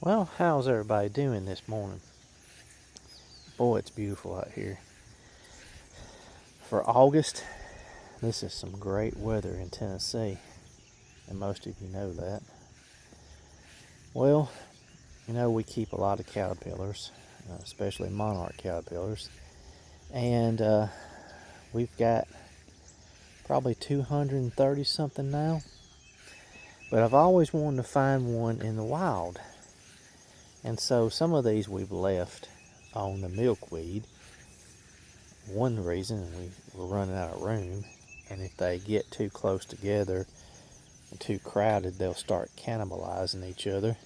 Well, how's everybody doing this morning? Boy, it's beautiful out here. For August, this is some great weather in Tennessee, and most of you know that. Well, we keep a lot of caterpillars, especially monarch caterpillars, and we've got probably 230 something now. But I've always wanted to find one in the wild, and so some of these we've left on the milkweed. One reason we were running out of room, and if they get too close together and too crowded, they'll start cannibalizing each other.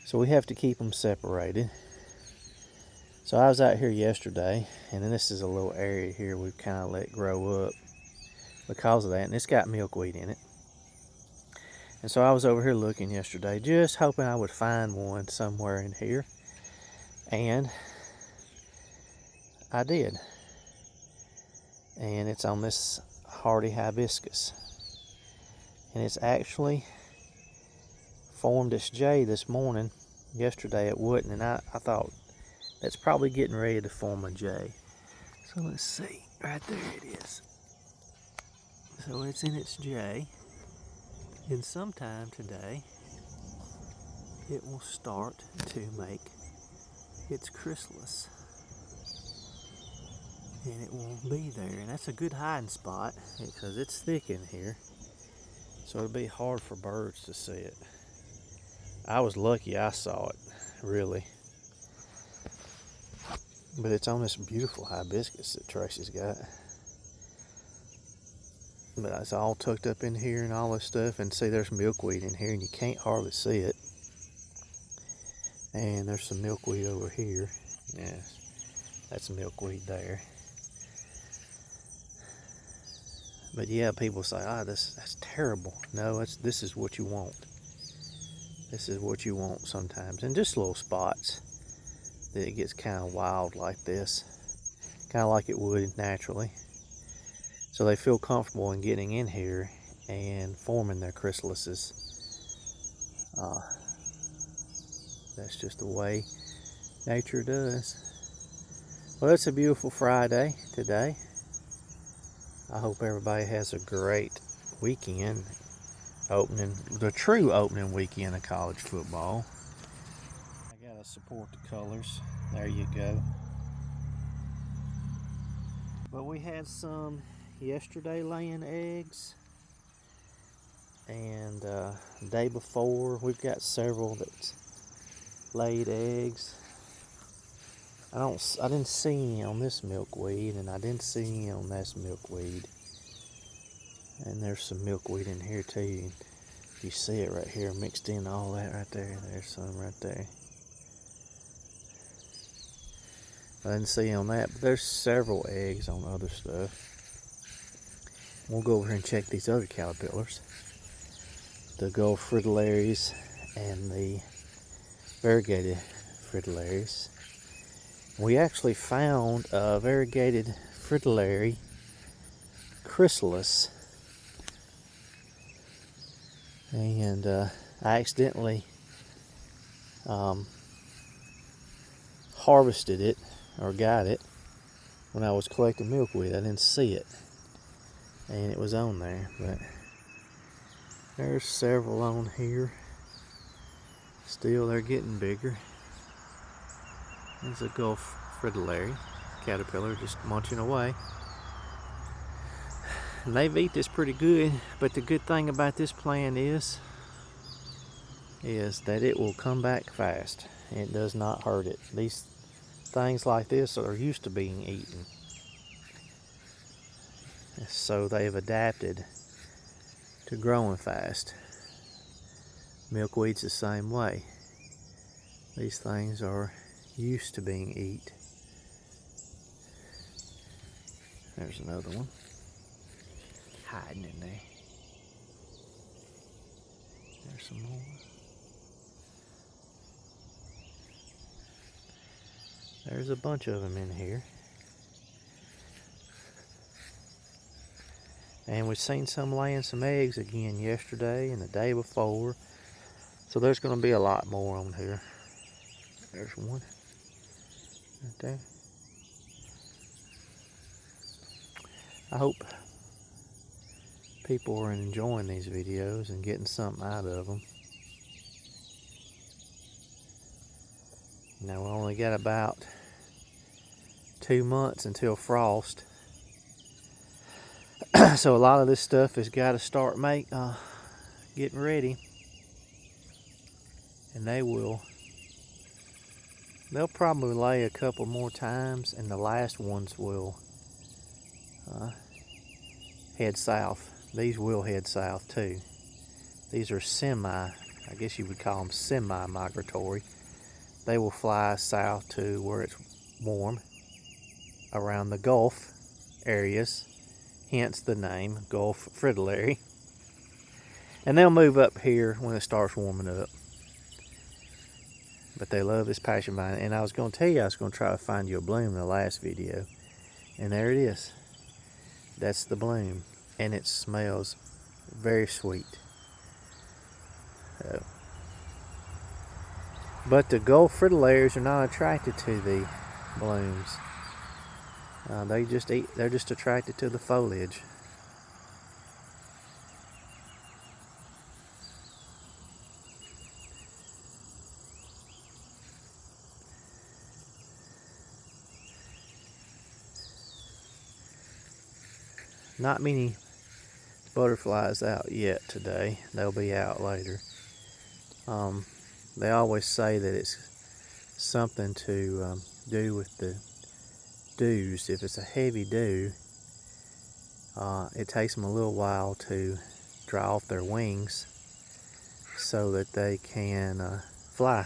So we have to keep them separated. So I was out here yesterday, and then this is a little area here we've kind of let grow up because of that, and it's got milkweed in it. And so I was over here looking yesterday, just hoping I would find one somewhere in here, and I did. And it's on this hardy hibiscus, and it's actually formed its J this morning. Yesterday it wouldn't, and I thought that's probably getting ready to form a J. So let's see, right there it is. So it's in its J, and sometime today it will start to make its chrysalis, and it will be there, and that's a good hiding spot because it's thick in here, so it'll be hard for birds to see it. I was lucky I saw it, really. But it's on this beautiful hibiscus that Tracy's got. But it's all tucked up in here and all this stuff, and see there's milkweed in here and you can't hardly see it. And there's some milkweed over here. Yes, that's milkweed there. But yeah, people say, that's terrible. No, this is what you want. This is what you want sometimes. And just little spots that it gets kind of wild like this. Kind of like it would naturally. So they feel comfortable in getting in here and forming their chrysalises. That's just the way nature does. Well, it's a beautiful Friday today. I hope everybody has a great weekend, the true opening weekend of college football. I gotta support the colors. There you go. But we had some yesterday laying eggs, and the day before we've got several that laid eggs. I didn't see any on this milkweed, and I didn't see any on this milkweed. And there's some milkweed in here too. You see it right here mixed in all that right there. There's some right there. I didn't see on that, but there's several eggs on other stuff. We'll go over here and check these other caterpillars. The gold fritillaries and the variegated fritillaries. We actually found a variegated fritillary chrysalis, and I accidentally harvested it or got it when I was collecting milkweed. I didn't see it, and it was on there, but there's several on here. Still, they're getting bigger. There's a Gulf fritillary caterpillar just munching away. And they've eat this pretty good, but the good thing about this plant is that it will come back fast. It does not hurt it. These things like this are used to being eaten, so they've adapted to growing fast. Milkweed's the same way. These things are used to being eaten. There's another one hiding in there. There's some more. There's a bunch of them in here. And we've seen some laying some eggs again yesterday and the day before. So there's going to be a lot more on here. There's one right there. I hope people are enjoying these videos and getting something out of them. Now we only got about 2 months until frost. So a lot of this stuff has got to start getting ready. And they'll probably lay a couple more times, and the last ones will head south. These will head south too. These are I guess you would call them semi-migratory. They will fly south to where it's warm, around the Gulf areas, hence the name Gulf Fritillary. And they'll move up here when it starts warming up. But they love this passion vine. And I was going to tell you I was going to try to find you a bloom in the last video. And there it is. That's the bloom. And it smells very sweet. But the Gulf Fritillaries are not attracted to the blooms. They're just attracted to the foliage. Not many butterflies out yet today. They'll be out later. They always say that it's something to do with the dews. If it's a heavy dew, it takes them a little while to dry off their wings so that they can fly.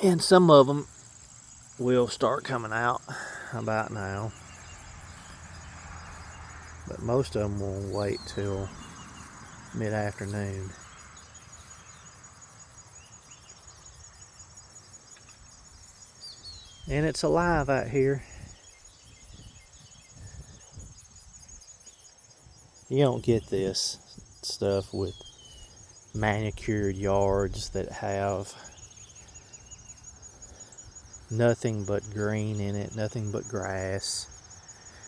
And some of them will start coming out about now. But most of them will wait till mid-afternoon. And it's alive out here. You don't get this stuff with manicured yards that have nothing but green in it, nothing but grass,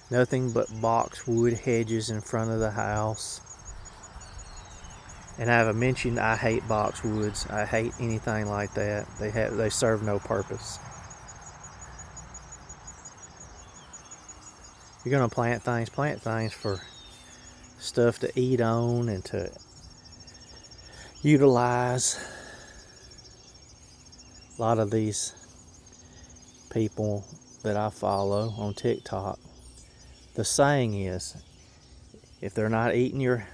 nothing but boxwood hedges in front of the house. And I've mentioned I hate boxwoods. I hate anything like that. They serve no purpose. You're gonna plant things for stuff to eat on and to utilize. A lot of these people that I follow on TikTok, the saying is, if they're not eating your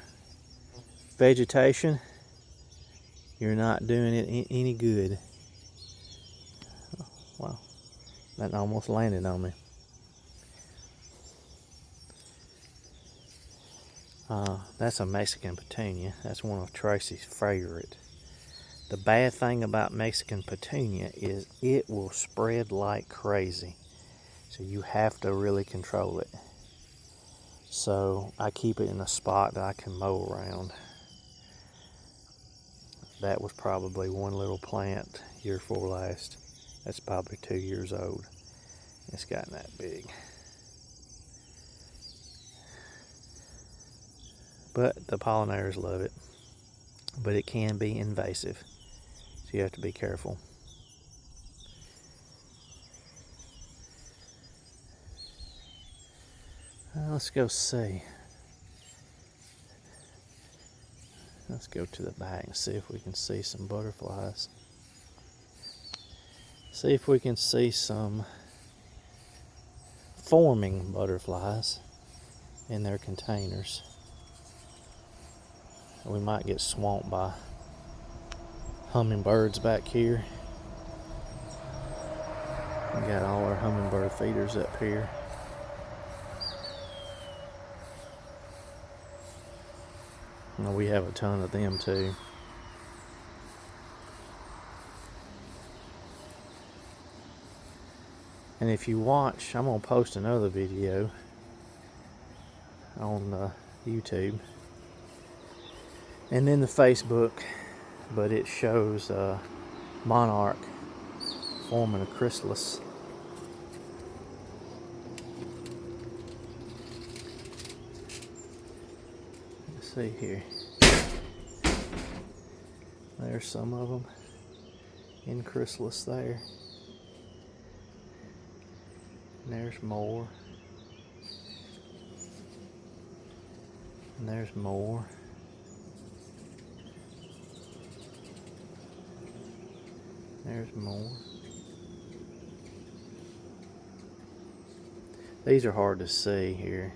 vegetation, you're not doing it any good. Oh, wow, that almost landed on me. That's a Mexican petunia. That's one of Tracy's favorite. The bad thing about Mexican petunia is it will spread like crazy. So you have to really control it. So I keep it in a spot that I can mow around. That was probably one little plant year before last. That's probably 2 years old. It's gotten that big. But the pollinators love it. But it can be invasive. So you have to be careful. Let's go see. Let's go to the back and see if we can see some butterflies. See if we can see some forming butterflies in their containers. We might get swamped by hummingbirds back here. We got all our hummingbird feeders up here. And we have a ton of them too. And if you watch, I'm going to post another video on YouTube. And then the Facebook but it shows monarch forming a chrysalis. Let's see here. There's some of them in chrysalis there. And there's more. And there's more. There's more. These are hard to see here.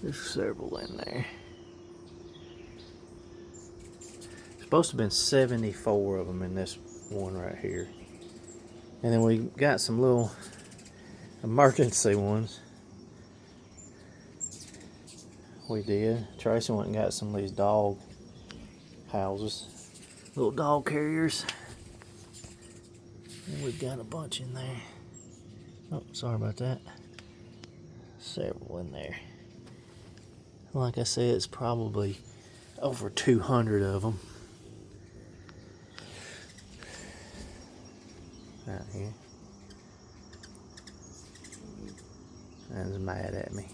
There's several in there. Supposed to have been 74 of them in this one right here. And then we got some little emergency ones. We did. Tracy went and got some of these dog houses. Little dog carriers. And we've got a bunch in there. Oh, sorry about that. Several in there. Like I said, it's probably over 200 of them. Right here. That's mad at me.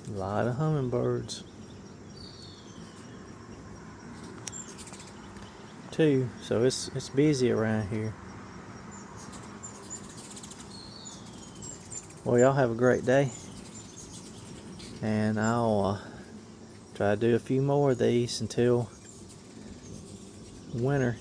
A lot of hummingbirds. Too, so it's busy around here. Well, y'all have a great day, and I'll try to do a few more of these until winter.